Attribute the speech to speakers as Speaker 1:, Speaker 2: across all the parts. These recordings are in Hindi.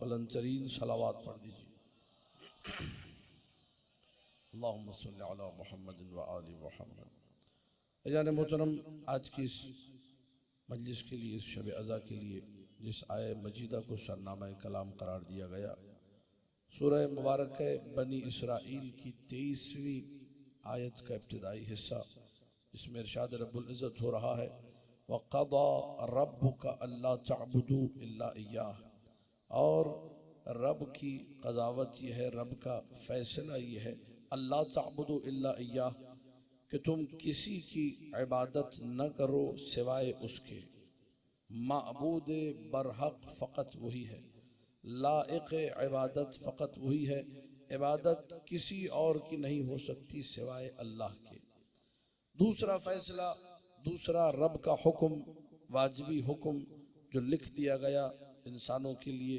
Speaker 1: बुलंदतरीन सलावत पढ़ दीजिए. अल्लाहुम्मा सल्लि अला मुहम्मद व आलि मुहम्मद. अज़ान मोहतरम, आज की इस मजलिस के लिए, इस शब अज़ा के लिए जिस आय मजीदा को सरनामा कलाम करार दिया गया, सूरह मुबारक बनी इसराइल की 23वीं आयत का इब्तिदाई हिस्सा, जिसमें इरशाद रब्बुल इज़्ज़त हो रहा है वक़ज़ा रब्बुका अल्ला तअबुदू इल्ला इय्याह. और रब की क़ज़ावत यह है, रब का फ़ैसला यह है, अल्ला तअबुदू इल्ला इय्याह, कि तुम किसी की इबादत न करो सिवाय उसके. माबूद बरहक फ़कत वही है, लाइक़ इबादत फ़कत वही है. इबादत किसी और की नहीं हो सकती सिवाय अल्लाह के. दूसरा फ़ैसला, दूसरा रब का हुक्म, वाजिबी हुक्म जो लिख दिया गया इंसानों के लिए,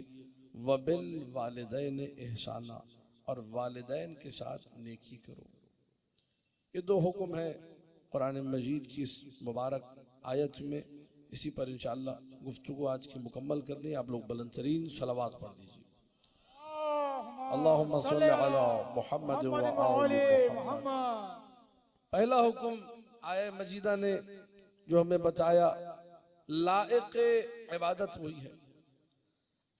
Speaker 1: वबिल वालिदैन एहसाना, और वालिदैन के साथ नेकी करो. ये दो हुक्म हैं कुरान मजीद की इस मुबारक आयत में. इसी पर इंशाअल्लाह गुफ्तगू आज की मुकम्मल करनी है. आप लोग बुलंदतरीन सलावत पढ़ दीजिए. अल्लाहुम्मा सल्लि अला मुहम्मद व आलि मुहम्मद. पहला हुक्म आय मजीदा ने जो हमें बताया, लाइक़ इबादत वही है.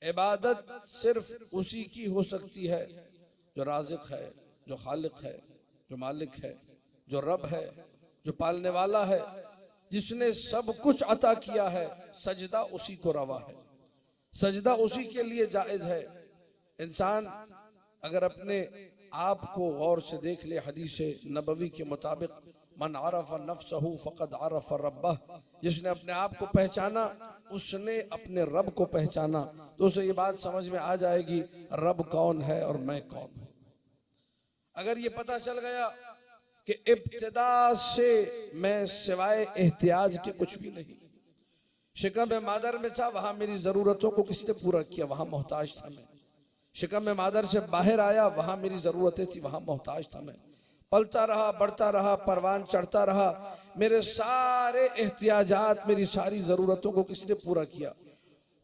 Speaker 1: इबादत सिर्फ उसी की हो सकती है जो राज़िक़ है, जो खालिक है, जो मालिक है, जो रब है, जो पालने वाला है, जिसने सब कुछ अता किया है. सजदा उसी को रवा है, सजदा उसी के लिए जायज़ है. इंसान अगर अपने आप को गौर से देख ले, हदीस नबवी के मुताबिक, मन आरफ नफ्सहू फ़क़द आरफ रब्बह, जिसने अपने आप को पहचाना उसने अपने रब को पहचाना. तो उसे ये बात समझ में आ जाएगी रब कौन है और मैं कौन हूं. अगर ये पता चल गया कि इब्तिदा से मैं सिवाय एहतियाज के कुछ भी नहीं. शिकम मादर में था, वहां मेरी जरूरतों को किसने पूरा किया, वहां मोहताज था मैं. शिकम में मादर से बाहर आया, वहां मेरी जरूरतें थी, वहां मोहताज था मैं. पलता रहा, बढ़ता रहा, परवान चढ़ता रहा, मेरे सारे एहतियाजात, मेरी सारी जरूरतों को किसने पूरा किया.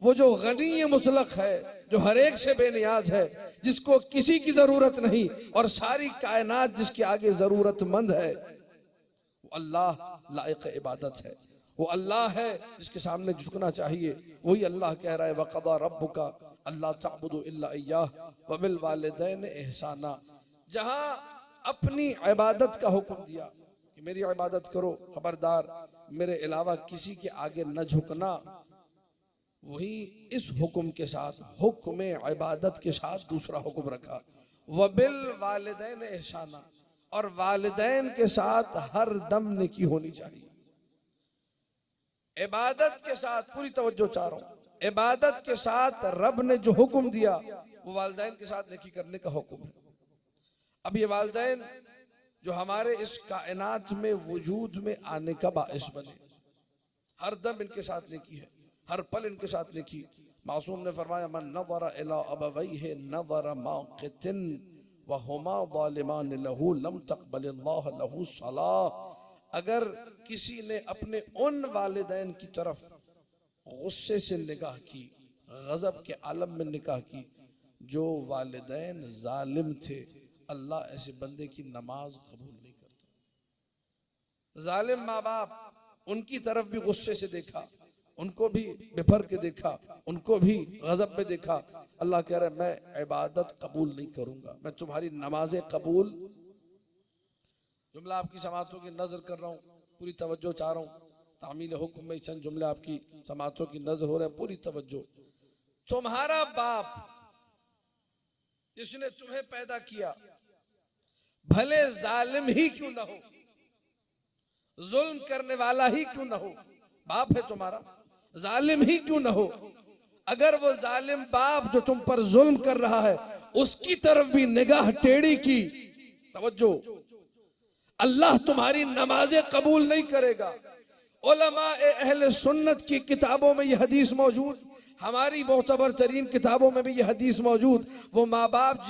Speaker 1: वो जो गनी मुतलक है, जो हर एक से बेनियाज है, जिसको किसी की जरूरत नहीं और सारी कायनात जिसके आगे जरूरतमंद है, वो अल्लाह लाइक़ इबादत है. वो अल्लाह है जिसके सामने झुकना चाहिए. वही अल्लाह कह रहा है वक़ज़ा रब्बुका अल्ला तअबुदू इल्ला इय्याह वबिल वालिदैन एहसाना. जहां अपनी इबादत का हुक्म दिया कि मेरी इबादत करो, खबरदार मेरे अलावा किसी के आगे न झुकना, वही इस हुक्म के साथ, हुक्म इबादत के साथ दूसरा हुक्म रखा, वबिल वालिदैन एहसाना, और वालिदैन के साथ हर दम नेकी होनी चाहिए. इबादत के साथ पूरी तवज्जो चाह रहा हूं, इबादत के साथ रब ने जो हुक्म दिया वो वालिदैन के साथ नेकी करने का हुक्म है. अब ये वालिदैन जो हमारे इस कायनात में वजूद में आने का बाइस बने। हर दम इनके साथ नेकी है, हर पल इनके साथ नेकी। मासूम ने फरमाया मन नज़रा इला अबवैहि नज़रा माक़ितिन व हुमा ज़ालिमान लहू लम तक़बलिल्लाह लहू सलाह। अगर किसी ने अपने उन वालिदैन की तरफ गुस्से से निगाह की, गजब के आलम में निगाह की, जो वालिदैन जालिम थे, अल्लाह ऐसे बंदे की नमाज कबूल नहीं करता। जालिम माँ बाप, उनकी तरफ भी गुस्से से देखा, उनको भी बिफर के देखा, उनको भी गजब में देखा। अल्लाह कह रहा है मैं इबादत कबूल नहीं करूंगा, मैं तुम्हारी नमाजें कबूल। जुमला आपकी समातों की नजर कर रहा हूँ, पूरी तवज्जो चाह रहा हूँ। तामील हुक्म में चंद जुमले आपकी समातों की नजर हो रहे हैं, पूरी तवज्जो। तुम्हारा बाप जिसने तुम्हें पैदा किया, भले जालिम ही क्यों ना हो, जुल्म करने वाला ही क्यों ना हो, बाप है तुम्हारा, जालिम ही क्यों ना हो, अगर वो जालिम बाप जो तुम पर जुल्म कर रहा है उसकी तरफ भी निगाह टेढ़ी की, तवज्जो, अल्लाह तुम्हारी नमाजें कबूल नहीं करेगा। उलमा ए अहले सुन्नत की किताबों में यह हदीस मौजूद, हमारी मोतबर तरीन किताबों में भी यह हदीस मौजूद। वो माँ बाप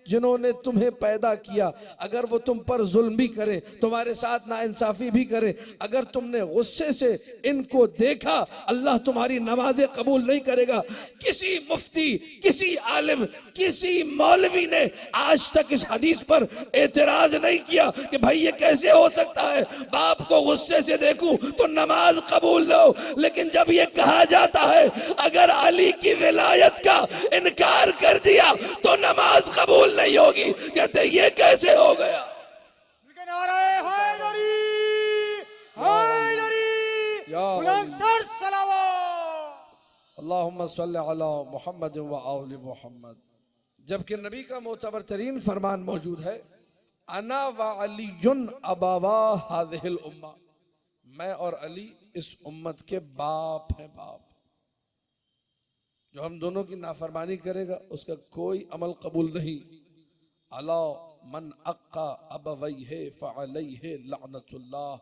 Speaker 1: जिन्होंने तुम्हें पैदा किया, अगर वो तुम पर जुल्म भी करे, तुम्हारे साथ नाइंसाफी भी करे, अगर तुमने गुस्से से इनको देखा, अल्लाह तुम्हारी नमाजें कबूल नहीं करेगा। किसी मुफ्ती, किसी आलिम, किसी मौलवी ने आज तक इस हदीस पर एतराज नहीं किया कि भाई ये कैसे हो सकता है, बाप को गुस्से से देखूं तो नमाज कबूल लो। लेकिन जब ये कहा जाता है अगर अली की विलायत का इनकार कर दिया तो नमाज कबूल नहीं होगी, कहते ये कैसे हो गया। अल्लाहुम्मा सल्ली अला मुहम्मद व आले मुहम्मद। जबकि नबी का मोतबर तरीन फरमान मौजूद है, अना व अलीयुन अबावा हाज़िहिल उम्मा, मैं और अली इस उम्मत के बाप हैं, बाप। जो हम दोनों की नाफरमानी करेगा उसका कोई अमल कबूल नहीं। अला मन अक्का अबवैहि फअलैहि लअनतुल्लाह।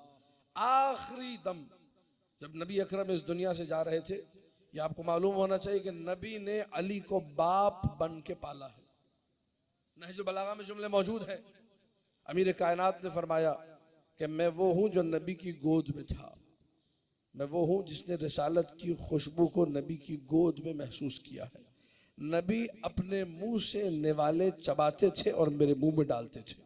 Speaker 1: आखिरी दम जब नबी अकरम इस दुनिया से जा रहे थे, ये आपको मालूम होना चाहिए कि नबी ने अली को बाप बन के पाला है। नहजुल बलागा में जुमले मौजूद है। अमीर कायनात ने फरमाया कि मैं वो हूं जो नबी की गोद में था, मैं वो हूं जिसने रिसालत की खुशबू को नबी की गोद में महसूस किया है। नबी अपने मुंह से निवाले चबाते थे और मेरे मुंह में डालते थे।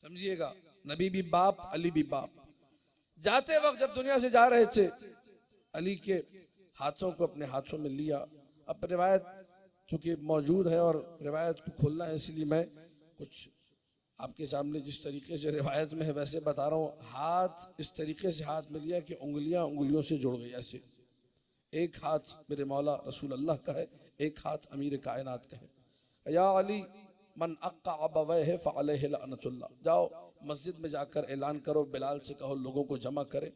Speaker 1: समझिएगा, नबी भी बाप, अली भी बाप। जाते वक्त जब दुनिया से जा रहे थे, अली के हाथों को अपने हाथों में लिया। अब रिवायत चूंकि मौजूद है और रिवायत को खोलना है, इसलिए मैं कुछ आपके सामने जिस तरीके से रिवायत में है वैसे बता रहा हूँ। हाथ इस तरीके से हाथ में लिया कि उंगलियां उंगलियों से जुड़ गई ऐसे। एक हाथ मेरे मौला रसूल अल्लाह का है, एक हाथ अमीर कायनात का है। या अली मन अक्का अबवैहि फअलैहि लअनतुल्लाह। जाओ मस्जिद में जाकर ऐलान करो, बिलाल से कहो लोगों को जमा करे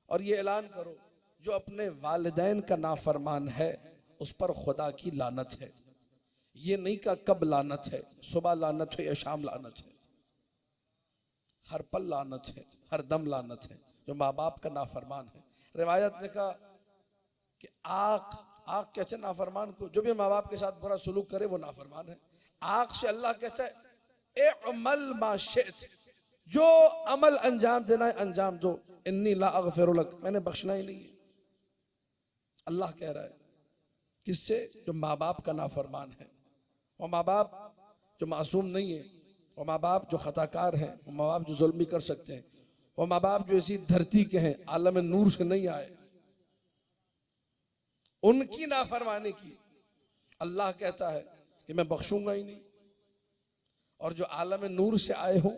Speaker 1: और ये ऐलान करो जो अपने वालिदैन का नाफरमान है उस पर खुदा की लानत है। ये नहीं का कब लानत है, सुबह लानत है या शाम लानत है, हर पल लानत है, हर दम लानत है जो माँ बाप का नाफरमान है। रिवायत ने कहा कि आँख कहते हैं नाफरमान को, जो भी माँ बाप के साथ बुरा सुलूक करे वो नाफरमान है। आँख से अल्लाह कहता है ए अमल मा शित, जो अमल अंजाम देना है अंजाम दो, इन्नी ला अगफिरु लक, मैंने बख्शना ही नहीं है। अल्लाह कह रहा है किससे? जो माँ बाप का नाफरमान है। वो माँ बाप जो मासूम नहीं है, वो माँ बाप जो खताकार हैं, वो माँ बाप जो जुल्म भी कर सकते हैं, वो माँ बाप जो इसी धरती के हैं, आलम नूर से नहीं आए, उनकी नाफरमानी की अल्लाह कहता है कि मैं बख्शूंगा ही नहीं। और जो आलम नूर से आए हो,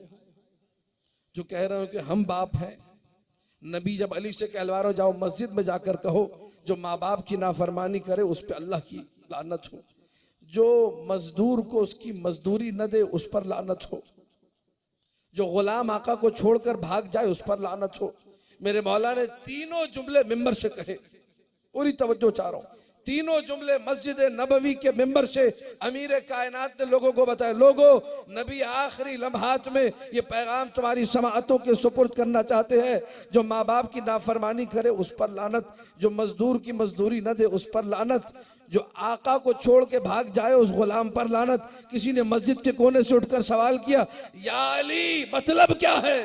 Speaker 1: जो कह रहे हो कि हम बाप हैं, नबी जब अली से कहलवा रहे हो जाओ मस्जिद में जाकर कहो जो माँ बाप की नाफरमानी करे उस पर अल्लाह की लानत हो, जो मजदूर को उसकी मजदूरी न दे उस पर लानत हो, जो गुलाम आका को छोड़कर भाग जाए उस पर लानत हो। मेरे मौला ने तीनों जुमले मिंबर से कहे, पूरी तवज्जो चाह रहा हूं, तीनों जुमले मस्जिद नबवी के मिंबर से अमीर कायनात ने लोगों को बताया, लोगों नबी आखिरी लम्हात में ये पैगाम तुम्हारी समाअतों के सुपुर्द करना चाहते हैं। जो माँ बाप की नाफरमानी करे उस पर लानत, जो मजदूर की मजदूरी न दे उस पर लानत, जो आका को छोड़ के भाग जाए उस गुलाम पर लानत। किसी ने मस्जिद के कोने से उठकर सवाल किया, या अली मतलब क्या है?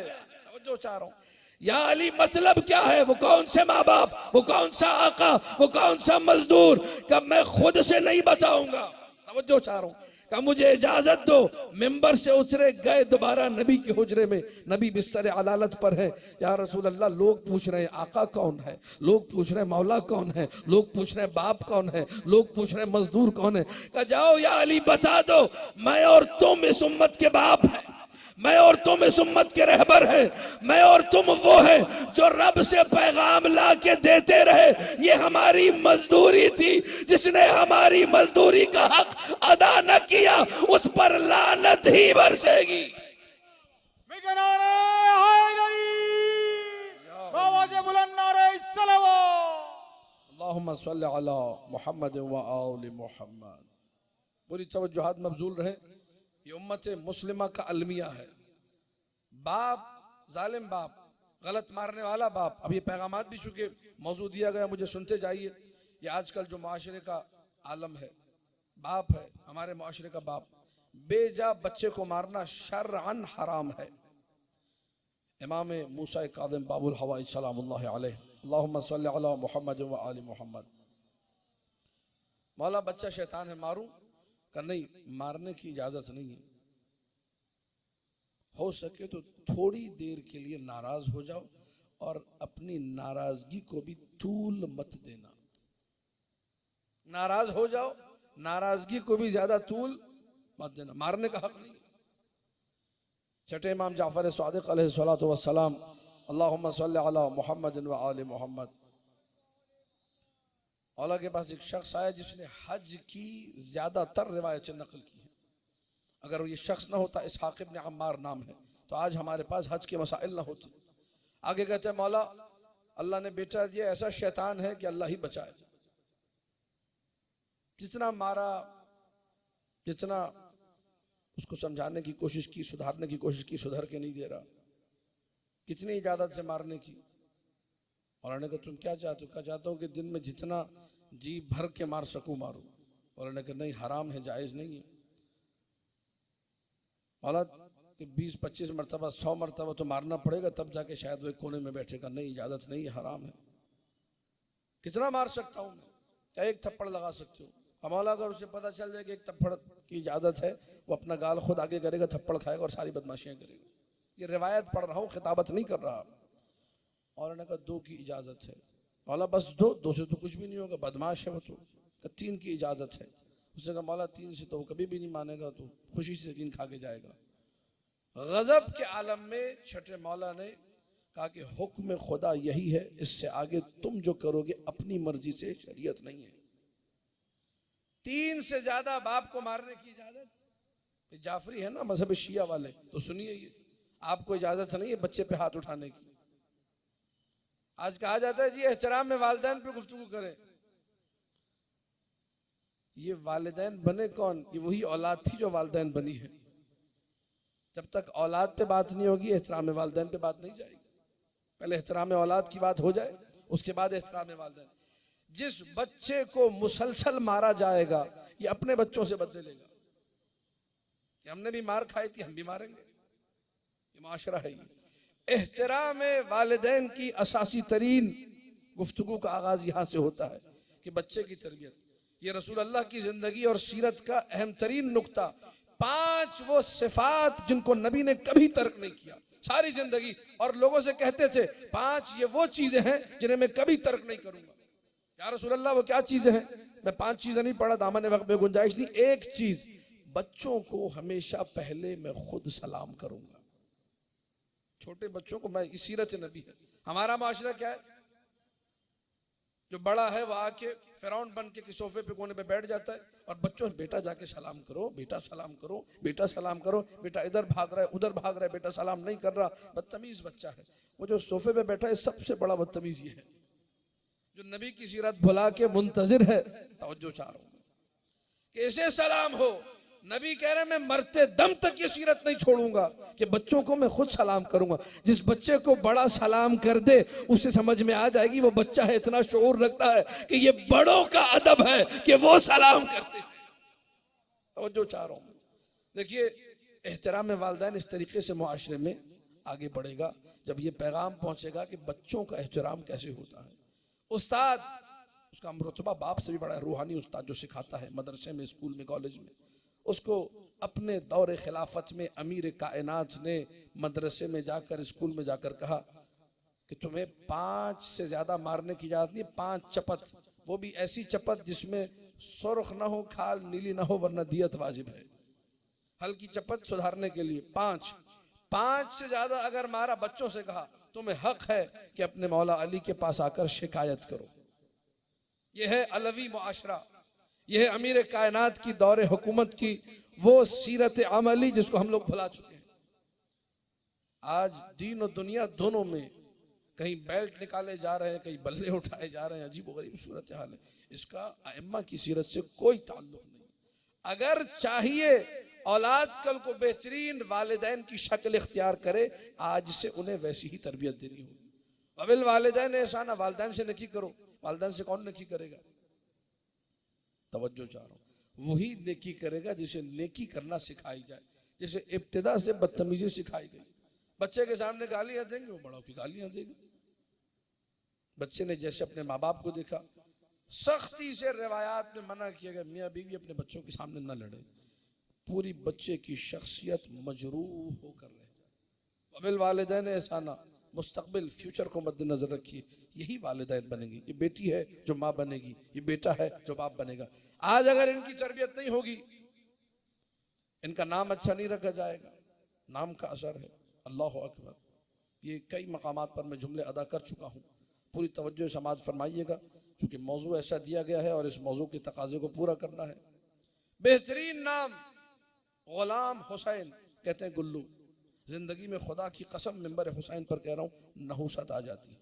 Speaker 1: जो चाह रहा हूं, या अली मतलब क्या है? वो कौन से माँ बाप, वो कौन सा आका, वो कौन सा मजदूर? कब मैं खुद से नहीं बताऊंगा। तवज्जो चाह रहा हूं, कहा मुझे इजाजत दो। मिंबर से उतरे, गए दोबारा नबी के हुजरे में। नबी बिस्तर अलालत पर है। या रसूल अल्लाह, लोग पूछ रहे हैं आका कौन है, लोग पूछ रहे हैं मौला कौन है, लोग पूछ रहे हैं बाप कौन है, लोग पूछ रहे हैं मजदूर कौन है। कहा जाओ या अली बता दो, मैं और तुम इस उम्मत के बाप है, मैं और तुम इस उम्मत के रहबर है, मैं और तुम वो है जो रब से पैगाम ला के देते रहे। ये हमारी मजदूरी थी, जिसने हमारी मजदूरी का हक अदा न किया उस पर लानत ही बरसेगी। अल्लाहुम्मा सल्ली अला मुहम्मद व आले मुहम्मद। पूरी तवज्जुहात मबजूल रहे। ये उम्मत मुस्लिमा का अलमिया है। बाप, जालिम बाप, गलत मारने वाला बाप। अब ये पैगामात भी चुके मौजूद दिया गया, मुझे सुनते जाइए। ये आजकल जो माशरे का आलम है, बाप है हमारे माशरे का बाप, बेजा बच्चे को मारना शरअन हराम है। इमाम मूसा काज़िम बाबुल हवाई सलामुल्लाह अलैह, अल्लाहुम्मा सल्ली अला मुहम्मद व आले मुहम्मद। मौला बच्चा शैतान है, मारूं? का नहीं, मारने की इजाजत नहीं है। हो सके तो थोड़ी देर के लिए नाराज हो जाओ और अपनी नाराजगी को भी तूल मत देना। नाराज हो जाओ, नाराजगी को भी ज्यादा तूल मत देना। मारने का हक नहीं। छठे इमाम जाफर सादिक अलैहिस्सलातु वस्सलाम, अल्लाहुम्मा सल्ली अला मुहम्मद व आले मुहम्मद। औला के पास एक शख्स आया जिसने हज की ज्यादातर रिवायतें नकल की हैं। अगर ये शख्स ना होता, इसहाक इब्न अम्मार नाम है, तो आज हमारे पास हज के मसाइल ना होते। आगे कहते हैं, मौला अल्लाह ने बेटा दिया, ऐसा शैतान है कि अल्लाह ही बचाए। जितना मारा, जितना उसको समझाने की कोशिश की, सुधारने की कोशिश की, सुधर के नहीं दे रहा। कितनी इजाजत से मारने की। और ने कहा तुम क्या चाहते हो? क्या चाहता हूँ कि दिन में जितना जी भर के मार सकूं मारूं। और ने कहा नहीं, हराम है, जायज नहीं है। औलाद कि 20-25 मरतबा 100 मरतबा तो मारना पड़ेगा, तब जाके शायद वो एक कोने में बैठेगा। नहीं, इजाजत नहीं है, हराम है। कितना मार सकता हूं मैं? क्या एक थप्पड़ लगा सकते हो? मौला अगर उसे पता चल जाए कि एक थप्पड़ की इजाजत है, वो अपना गाल खुद आगे करेगा, थप्पड़ खाएगा और सारी बदमाशियां करेगा। ये रिवायत पढ़ रहा हूँ, खिताबत नहीं कर रहा। और ने कहा 2 की इजाजत है। मौला बस 2 से तो कुछ भी नहीं होगा, बदमाश है वो तो। 3 की इजाजत है। उसने कहा मौला 3 से तो वो कभी भी नहीं मानेगा, तो खुशी से 3 खा के जाएगा। गजब के आलम में छठे मौला ने कहा कि हुक्म खुदा यही है, इससे आगे तुम जो करोगे अपनी मर्जी से, शरीयत नहीं है। 3 से ज्यादा बाप को मारने की इजाजत। जाफरी है ना मजहब शिया वाले, तो सुनिए, ये आपको इजाजत नहीं है बच्चे पे हाथ उठाने की। आज कहा जाता है जी एहतराम में वालिदैन पे गुफ्तगू करें। ये वालिदैन बने कौन? ये वही औलाद थी जो वालिदैन बनी है। जब तक औलाद पे बात नहीं होगी, एहतराम वालिदैन पे बात नहीं जाएगी। पहले एहतराम औलाद की बात हो जाए, उसके बाद एहतराम वालिदैन। जिस बच्चे को मुसलसल मारा जाएगा, ये अपने बच्चों से बदले लेगा कि हमने भी मार खाई थी, हम भी मारेंगे। ये माशरा है। ये एहतराम वालिदैन की असासी तरीन गुफ्तगू का आगाज यहाँ से होता है कि बच्चे की तरबियत। ये रसूल अल्लाह की जिंदगी और सीरत का अहम तरीन नुक्ता। 5 वो सिफात जिनको नबी ने कभी तर्क नहीं किया सारी जिंदगी, और लोगों से कहते थे 5 ये वो चीजें हैं जिन्हें मैं कभी तर्क नहीं करूंगा। या रसूल अल्लाह वो क्या चीजें हैं? मैं 5 चीजें नहीं पढ़ा, दामन वक्त में गुंजाइश नहीं। एक चीज, बच्चों को हमेशा पहले मैं खुद सलाम करूंगा। छोटे बच्चों को मैं, इस सीरत नबी है। हमारा माशरा क्या है? जो बड़ा है वो आके फिरौन बन के सोफे पे कोने पे बैठ जाता है और बच्चों बेटा जाके सलाम करो, बेटा सलाम करो, बेटा सलाम करो। बेटा इधर भाग रहा है, उधर भाग रहा है, बेटा सलाम नहीं कर रहा, बदतमीज बच्चा है। वो जो सोफे पे बैठा है सबसे बड़ा बदतमीज ये है। जो नबी की सीरत भुला के मुंतजिर है, तवज्जो चाह रहा हूं कि ऐसे सलाम हो। नबी कह रहे मैं मरते दम तक ये सीरत नहीं छोड़ूंगा कि बच्चों को मैं खुद सलाम करूंगा। जिस बच्चे को बड़ा सलाम कर दे उसे समझ में आ जाएगी वो बच्चा है, इतना शऊर रखता है कि ये बड़ों का अदब है कि वो सलाम करते हैं। तवज्जो चाह रहा हूं। देखिए, एहतराम वालिदैन इस तरीके से मुआशरे में आगे बढ़ेगा जब ये पैगाम पहुंचेगा कि बच्चों का एहतराम कैसे होता है। उस्ताद, उसका रुतबा बाप से भी बड़ा है। रूहानी उस्ताद जो सिखाता है मदरसे में, स्कूल में, कॉलेज में, उसको अपने दौरे खिलाफत में अमीर कायनात ने मदरसे में जाकर, स्कूल में जाकर कहा कि तुम्हें 5 से ज्यादा मारने की इजाजत नहीं, 5 चपत, वो भी ऐसी चपत जिसमें सुर्ख ना हो, खाल नीली ना हो, वरना दियत वाजिब है। हल्की चपत सुधारने के लिए 5 से ज्यादा अगर मारा, बच्चों से कहा तुम्हें हक है कि अपने मौला अली के पास आकर शिकायत करो। यह है अलवी मुआशरा, यह है अमीर कायनात की दौरे हुकूमत की वो सीरत अमली जिसको हम लोग भुला चुके हैं। आज दीन और दुनिया दोनों में कहीं बेल्ट निकाले जा रहे हैं, कहीं बल्ले उठाए जा रहे हैं, अजीब गरीब सूरत हाल है। इसका अइम्मा की सीरत से कोई ताल्लुक नहीं। अगर चाहिए औलाद कल को बेहतरीन वालिदैन की शक्ल इख्तियार करे, आज से उन्हें वैसी ही तरबियत देनी होगी। अबिल वालिदैन एहसाना, वालिदैन से नेकी करो। वालिदैन से कौन नेकी करेगा? तवज्जो चाह रहा हूं, वही नेकी करेगा जिसे नेकी करना सिखाई जाए, जिसे इब्तिदा से बदतमीजी सिखाई गई। बच्चे के सामने गालियां देंगे, वो बड़ों की गालियां देगा। बच्चे ने जैसे अपने माँ बाप को देखा, सख्ती से रिवायात में मना किया गया मियाँ बीवी अपने बच्चों के सामने न लड़े, पूरी बच्चे की शख्सियत मजरूह होकर रह जाए। अबिल वालिदैन एहसाना, मुस्तकबिल फ्यूचर को मद्देनजर रखिए, यही वालिदैन बनेंगी। ये बेटी है जो माँ बनेगी, ये बेटा है जो बाप बनेगा। आज अगर इनकी तरबियत नहीं होगी, इनका नाम अच्छा नहीं रखा जाएगा, नाम का असर है। अल्लाह अकबर। ये कई मकामात पर मैं जुमले अदा कर चुका हूँ, पूरी तवज्जो समाज फरमाइएगा क्योंकि मौजू ऐसा दिया गया है और इस मौजू के तकाजे को पूरा करना है। बेहतरीन नाम गुलाम हुसैन, कहते हैं गुल्लू। जिंदगी में खुदा की कसम मिंबर हुसैन पर कह रहा हूं नहुसत आ जाती है।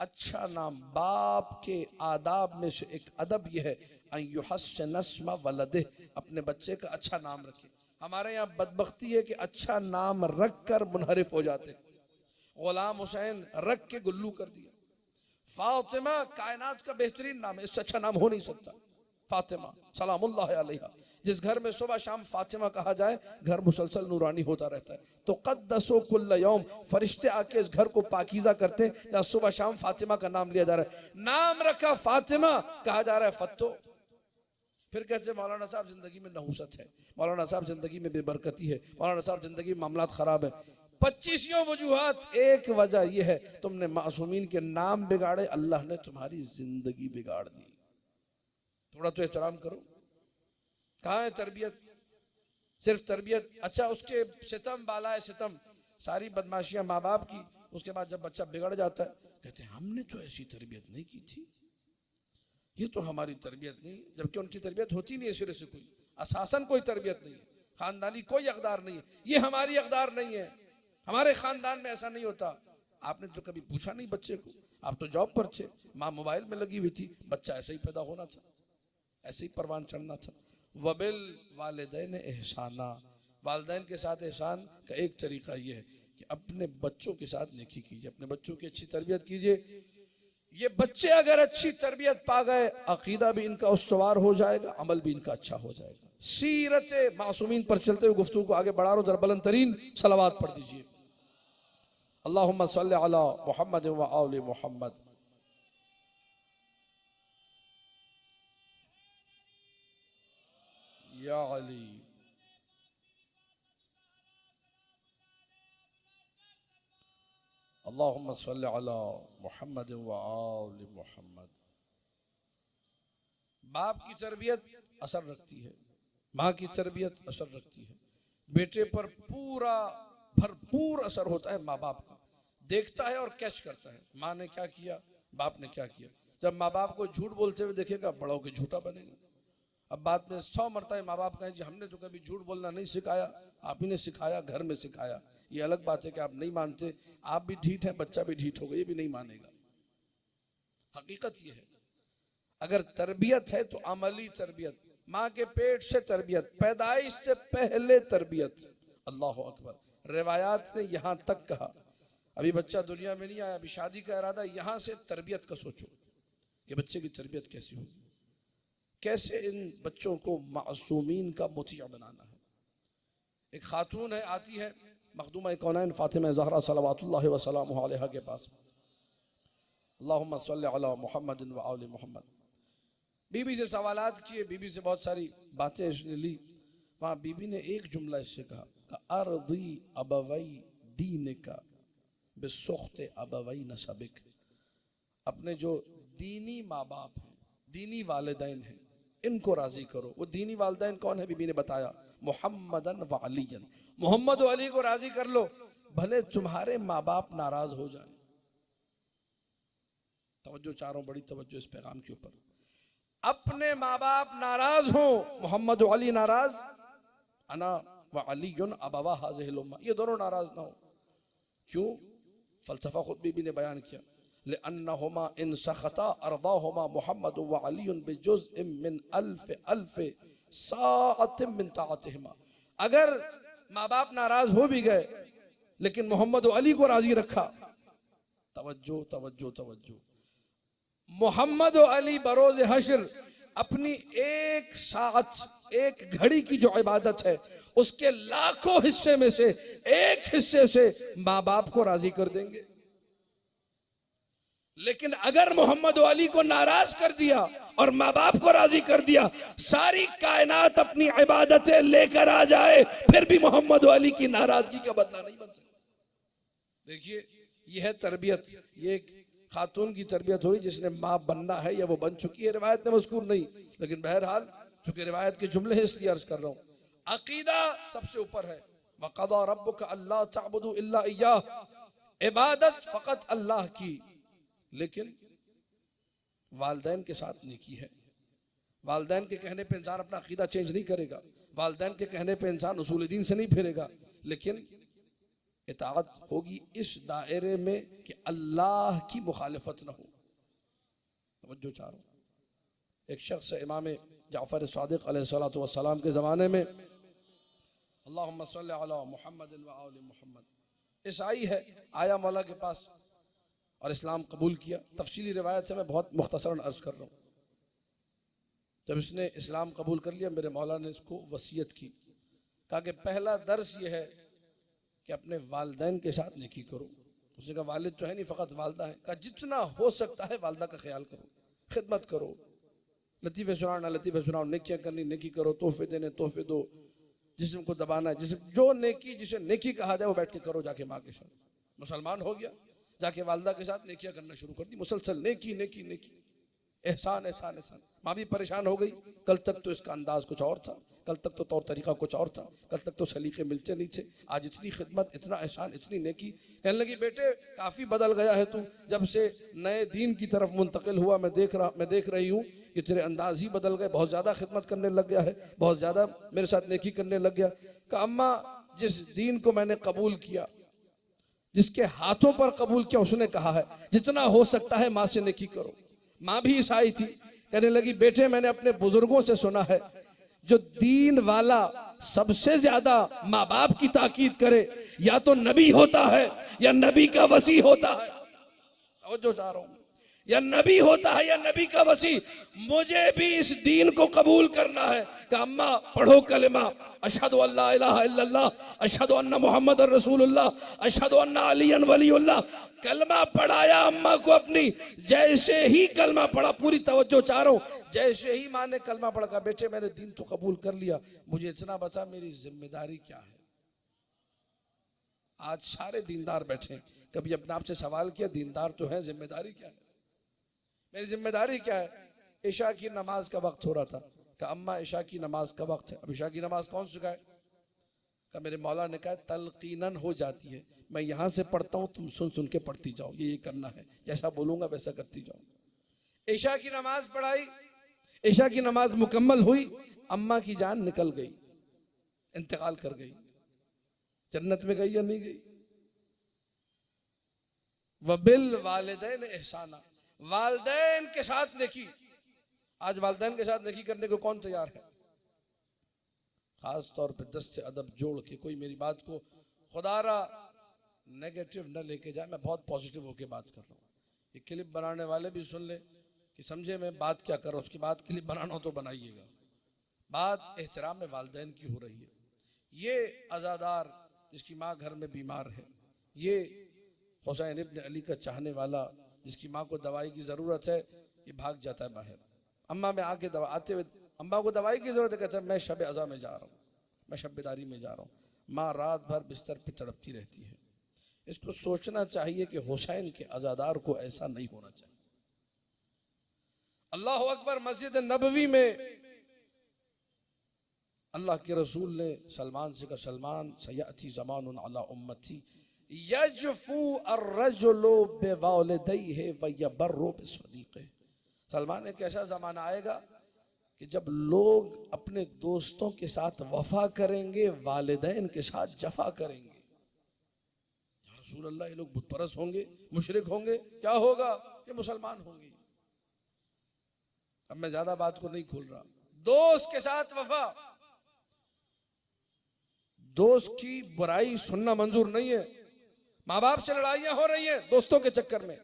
Speaker 1: अच्छा नाम, बाप के आदाब में से एक अदब यह है अय्युहस्सिन अस्मा वलदे, अपने बच्चे का अच्छा नाम रखे। हमारे यहाँ बदबख्ती है कि अच्छा नाम रख कर मुनहरिफ हो जाते। गुलाम हुसैन रख के गुल्लू कर दिया। फातिमा कायनात का बेहतरीन नाम है, इससे अच्छा नाम हो नहीं सकता। फातिमा सलामुल्लाह अलैहा, जिस घर में सुबह शाम फातिमा कहा जाए घर मुसलसल नूरानी होता रहता है। तो क़द्दसो कुल्ल यौम, फरिश्ते आके इस घर को पाकीज़ा करते हैं जहाँ सुबह शाम फातिमा का नाम लिया जा रहा है। नाम रखा फातिमा, कहा जा रहा है फत्तो। फिर कहते हैं मौलाना साहब जिंदगी में नहुसत है, मौलाना साहब जिंदगी में बेबरकती है, मौलाना साहब जिंदगी में मामलात खराब है। 25 वजूहात, एक वजह यह है तुमने मासूमीन के नाम बिगाड़े, अल्लाह ने तुम्हारी जिंदगी बिगाड़ दी। थोड़ा तो एहतराम करो। कहाँ है तरबियत? सिर्फ तरबियत, अच्छा उसके सितम बाला है सितम, सारी बदमाशियां माँ बाप की। उसके बाद जब बच्चा बिगड़ जाता है कहते हैं हमने तो ऐसी तरबियत नहीं की थी, ये तो हमारी तरबियत नहीं, जबकि उनकी तरबियत होती नहीं है सिरे से, कोई असासन कोई तरबियत नहीं है, खानदानी कोई अकदार नहीं है। ये हमारी अकदार नहीं है, हमारे खानदान में ऐसा नहीं होता। आपने तो कभी पूछा नहीं बच्चे को, आप तो जॉब पर थे, माँ मोबाइल में लगी हुई थी, बच्चा ऐसे ही पैदा होना था, ऐसे ही परवान चढ़ना था। वबिल वालिदैन एहसाना, वालिदैन के साथ एहसान का एक तरीका यह है कि अपने बच्चों के साथ नेकी कीजिए, अपने बच्चों की अच्छी तरबियत कीजिए। ये बच्चे अगर अच्छी तरबियत पा गए, अकीदा भी इनका उस्तवार हो जाएगा, अमल भी इनका अच्छा हो जाएगा। सीरत मासूमीन पर चलते हुए गुफ्तगू को आगे बढ़ा रहा हूं, जरा बुलंद तरीन सलावात पढ़ दीजिए। अल्लाहुम्मा सल्लि अला मुहम्मद व आले मुहम्मद। या अली अल्लाहुम्मा सल्लि अला मुहम्मद व आले मुहम्मद। बाप की तरबियत असर रखती है, माँ की तरबियत असर रखती है, बेटे पर पूरा भरपूर असर होता है माँ बाप का। देखता है और कैच करता है माँ ने क्या किया, बाप ने क्या किया। जब माँ बाप को झूठ बोलते हुए देखेगा, बड़ों के झूठा बनेगा। अब बाद में 100 मरतबा माँ बाप कहें जी हमने तो कभी झूठ बोलना नहीं सिखाया, आप ही ने सिखाया, घर में सिखाया। ये अलग बात है कि आप नहीं मानते, आप भी ढीठ हैं, बच्चा भी ढीठ होगा, ये भी नहीं मानेगा। हकीकत ये है, अगर तरबियत है तो अमली तरबियत, माँ के पेट से तरबियत, पैदाइश से पहले तरबियत। अल्लाह अकबर। रिवायात ने यहां तक कहा, अभी बच्चा दुनिया में नहीं आया, अभी शादी का इरादा, यहां से तरबियत का सोचो कि बच्चे की तरबियत कैसी होगी, कैसे इन बच्चों को मासूमीन का मुतिया बनाना है। एक खातून है, आती है मखदूमा कौनैन फातिमा ज़हरा सलवातुल्लाहि व सलामुहु अलैहा के पास, अल्लाहुम्मा सल्लि अला मुहम्मदिन व आलि मुहम्मद। बीबी से सवालात किए, बीबी से बहुत सारी बातें इसने ली। वहाँ बीबी ने एक जुमला इससे कहा, अर्दी अबवई दीनिका बिसुख्ते अबवई नसबिक। अपने जो दीनी माँ बाप हैं, दीनी वालिदैन हैं, इनको राजी करो। वो दीनी वालिदैन कौन है? बीबी ने बताया, मुहम्मदन व अलीयन, मोहम्मद व अली को राजी कर लो, भले तुम्हारे माँ बाप नाराज हो जाए। तवज्जो चारों, बड़ी तवज्जो इस पैगाम के ऊपर। अपने माँ बाप नाराज हो, मोहम्मद व अली नाराज, अना व अलीयुन अबवा हाज़िहिल उम्मा, ये दोनों नाराज ना हो। क्यों? फलसफा खुद बीबी ने बयान किया, लिअन्नहुमा इन सखता अर्दाहुमा मुहम्मद व अलीयुन बिजुज़्इन मिन अल्फ साअतिन मिन ताअतिहिमा। अगर माँ बाप नाराज हो भी गए लेकिन मोहम्मद व अली को राजी रखा, तवज्जो तवज्जो तवज्जो, मोहम्मद व अली बरोज हश्र अपनी एक साथ, एक घड़ी की जो इबादत है, उसके लाखों हिस्से में से एक हिस्से से माँ बाप को राजी कर देंगे। लेकिन अगर मोहम्मद व अली को नाराज कर दिया और माँ बाप को राजी कर दिया, सारी कायनात अपनी इबादतें लेकर आ जाए, फिर भी मोहम्मद व अली की नाराजगी का बदला नहीं बन सकता। देखिए, यह है तरबियत। ये खातून की तरबियत हुई जिसने माँ बनना है या वो बन चुकी है। रिवायत में मज़कूर नहीं, लेकिन बहरहाल चूंकि रिवायत के जुमले हैं इसलिए अर्ज कर रहा हूँ। अकीदा सबसे ऊपर है, वक़ज़ा रब्बुका अल्ला तअबुदू इल्ला इय्याह, इबादत फ़कत अल्लाह की, लेकिन वालिदैन के साथ नेकी है। वालिदैन के कहने पे इंसान अपना अकीदा चेंज नहीं करेगा, वालिदैन के कहने पे इंसान उसूल दीन से नहीं फिरेगा, लेकिन इताअत होगी इस दायरे में कि अल्लाह की मुखालिफत न हो। तवज्जो चारों, एक शख्स इमाम जाफर सादिक अलैहिस्सलातु वस्सलाम के ज़माने में, अल्लाहुम्मा सल्लि अला मुहम्मदिन व आलि मुहम्मद, ईसाई है, आया मौला के पास और इस्लाम कबूल किया। तफसीली रिवायत से मैं बहुत मुख्तसरन अर्ज कर रहा हूँ। जब इसने इस्लाम कबूल कर लिया, मेरे मौला ने इसको वसीयत की, कहा कि पहला दर्स ये है कि अपने वालिदैन के साथ नेकी करो। उसने कहा वालिद तो है नहीं, फ़कत वालदा है। कहा जितना हो सकता है वालदा का ख्याल करो, खिदमत करो, लतीफ़े सुनाना लतीफ़े सुनाओ, नेकियां करनी नेकी करो, तोहफे देने तोहफे दो, जिस्म को दबाना है, जिसे जो नेकी जिसे नेकी कहा जाए वो बैठ के करो जाके माँ के साथ। मुसलमान हो गया, जाके वालदा के साथ नेकियां करना शुरू कर दी, मुसलसल नेकी नेकी नेकी, एहसान एहसान एहसान। माँ भी परेशान हो गई, कल तक तो इसका अंदाज कुछ और था, कल तक तो तौर तरीका कुछ और था, कल तक तो सलीके मिलते नहीं थे, आज इतनी खिदमत, इतना एहसान, इतनी नेकी। कहने लगी बेटे काफ़ी बदल गया है तू, जब से नए दीन की तरफ मुंतकिल हुआ, मैं देख रही हूँ कि तेरे अंदाज ही बदल गए, बहुत ज़्यादा खिदमत करने लग गया है, बहुत ज़्यादा मेरे साथ नेकी करने लग गया। कहा अम्मा, जिस दीन को मैंने कबूल किया, जिसके हाथों पर कबूल किया, उसने कहा है जितना हो सकता है माँ से नेकी करो। माँ भी ईसाई थी, कहने लगी बेटे मैंने अपने बुजुर्गों से सुना है जो दीन वाला सबसे ज्यादा माँ बाप की ताकीद करे या तो नबी होता है या नबी का वसी होता है। जो चाह रहा हूं, या नबी होता है या नबी का वसी। मुझे भी इस दीन को कबूल करना है। कि अम्मा पढ़ो कलिमा अशहदु अल्ला इलाहा इल्लल्लाह अशहदु अन्ना मुहम्मदुर रसूलुल्लाह अशहदु अन्ना अलियन वलीउल्लाह। कलमा पढ़ाया अम्मा को अपनी, जैसे ही कलमा पढ़ा, पूरी तवज्जो चाह रहा हूं, जैसे ही माँ ने कलमा पढ़ा, कहा बेटे मैंने दीन तो कबूल कर लिया, मुझे इतना बचा, मेरी जिम्मेदारी क्या है। आज सारे दीनदार बैठे, कभी अपने आप से सवाल किया दीनदार तो है, जिम्मेदारी क्या है, मेरी जिम्मेदारी क्या है। इशा की नमाज का वक्त हो रहा था, कहा अम्मा इशा की नमाज का वक्त है, अब इशा की नमाज कौन सिखाए। कहा मेरे मौला ने कहा तलकीनन हो जाती है, मैं यहाँ से पढ़ता हूँ, तुम सुन सुन के पढ़ती जाओ, ये करना है, जैसा बोलूंगा वैसा करती जाओ। इशा की नमाज पढ़ाई, इशा की नमाज मुकम्मल हुई, अम्मा की जान निकल गई, इंतकाल कर गई, जन्नत में गई या नहीं गई। वबिल वालिदैन एहसाना, वालदैन के साथ नेकी। आज वालदैन के साथ नेकी करने को कौन तैयार है? खास तौर पे दस्त से अदब जोड़ के कोई मेरी बात को खुदारा नेगेटिव न लेके जाए। मैं बहुत पॉजिटिव होके बात कर रहा हूँ। ये क्लिप बनाने वाले भी सुन ले कि समझे मैं बात क्या कर रहा हूँ। उसके बाद क्लिप बनाना हो तो बनाइएगा। बात एहतराम में वालदैन की हो रही है। ये अज़ादार जिसकी माँ घर में बीमार है, ये हुसैन इब्न अली का चाहने वाला जिसकी माँ को दवाई की ज़रूरत है, ये भाग जाता है बाहर। अम्मा में आके दवा आते हुए अम्मा को दवाई की ज़रूरत है, कहता है मैं शब अज़ा में जा रहा हूँ, मैं शब्बेदारी में जा रहा हूँ। माँ रात भर बिस्तर पर तड़पती रहती है। इसको सोचना चाहिए कि हुसैन के अज़ादार को ऐसा नहीं होना चाहिए। अल्लाह अकबर। मस्जिद नबवी में अल्लाह के रसूल ने सलमान से कहा, सलमान सयाती ज़मानुन अला उम्मती यजफू अर्रजुलु बिवालिदैहि व यबर्रु बिसदीक़िहि। सलमान, एक ऐसा ज़माना आएगा कि जब लोग अपने दोस्तों के साथ वफा करेंगे, वालिदैन के साथ जफा करेंगे। या रसूल अल्लाह, ये लोग बुतपरस्त होंगे, मुशरिक होंगे, क्या होगा? ये मुसलमान होंगे। अब मैं ज्यादा बात को नहीं खोल रहा। दोस्त के साथ वफा, दोस्त की बुराई सुनना मंजूर नहीं है। माँ बाप से लड़ाइयां हो रही हैं दोस्तों के चक्कर में,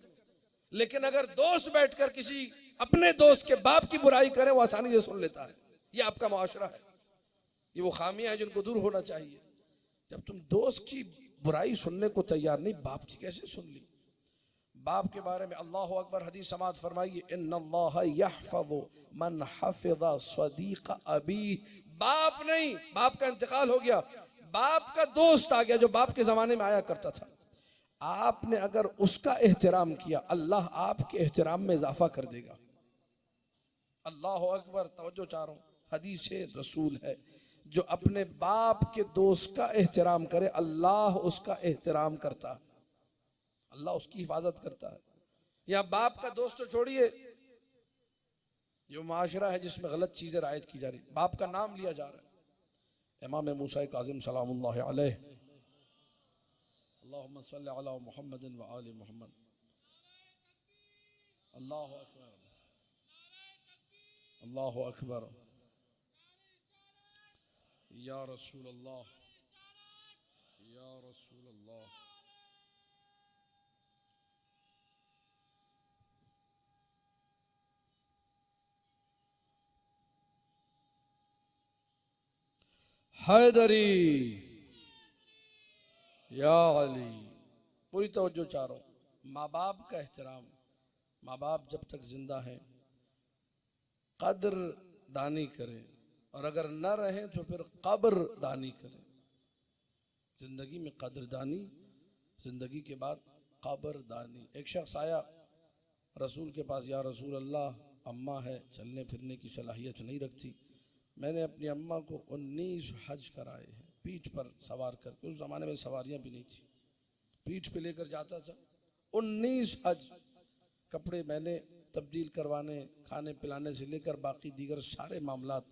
Speaker 1: लेकिन अगर दोस्त बैठकर किसी अपने दोस्त के बाप की बुराई करे, वो आसानी से सुन लेता है। ये आपका मुआशरा है, ये वो खामियां हैं जिनको दूर होना चाहिए। जब तुम दोस्त की बुराई सुनने को तैयार नहीं, बाप की कैसे सुन ली? बाप के बारे में अल्लाह अकबर हदीस समात फरमाइए, इन्नल्लाह यहफज़ु मन हफ़िज़ सदीक़ अबी। बाप नहीं, बाप का इंतकाल हो गया, बाप का दोस्त आ गया जो बाप के जमाने में आया करता था। आपने अगर उसका एहतराम किया, अल्लाह आपके एहतराम में इजाफा कर देगा। अल्लाह अकबर। तवज्जो चाह रहा हूं, हदीस रसूल है, जो अपने बाप के दोस्त का एहतराम करे, अल्लाह उसका एहतराम करता है, अल्लाह उसकी हिफाजत करता है। या बाप का दोस्त तो छोड़िए, जो माशरा है जिसमें गलत चीजें रायत की जा रही, बाप का नाम लिया जा रहा है। इमाम मूसा काज़िम सलामुल्लाह अलैह, अल्लाहुम्मा सल्लि अला मुहम्मदिन व आलि मुहम्मद। अल्लाहु अकबर, अल्लाहु अकबर, या रसूल अल्लाह, या रसूल अल्लाह। हैदरी या अली। पूरी तवज्जो चाह रहा हूं। माँ बाप का एहतराम, माँ बाप जब तक जिंदा हैं कदर दानी करें, और अगर न रहे तो फिर कब्र दानी करें। जिंदगी में कदरदानी, जिंदगी के बाद कब्र दानी। एक शख्स आया रसूल के पास, या रसूल अल्लाह, अम्मा है, चलने फिरने की सलाहियत नहीं रखती, मैंने अपनी अम्मा को 19 हज कराए हैं पीठ पर सवार करके। उस ज़माने में सवारियां भी नहीं थी, पीठ पे लेकर जाता था। 19 हज, कपड़े मैंने तब्दील करवाने, खाने पिलाने से लेकर बाकी दीगर सारे मामलात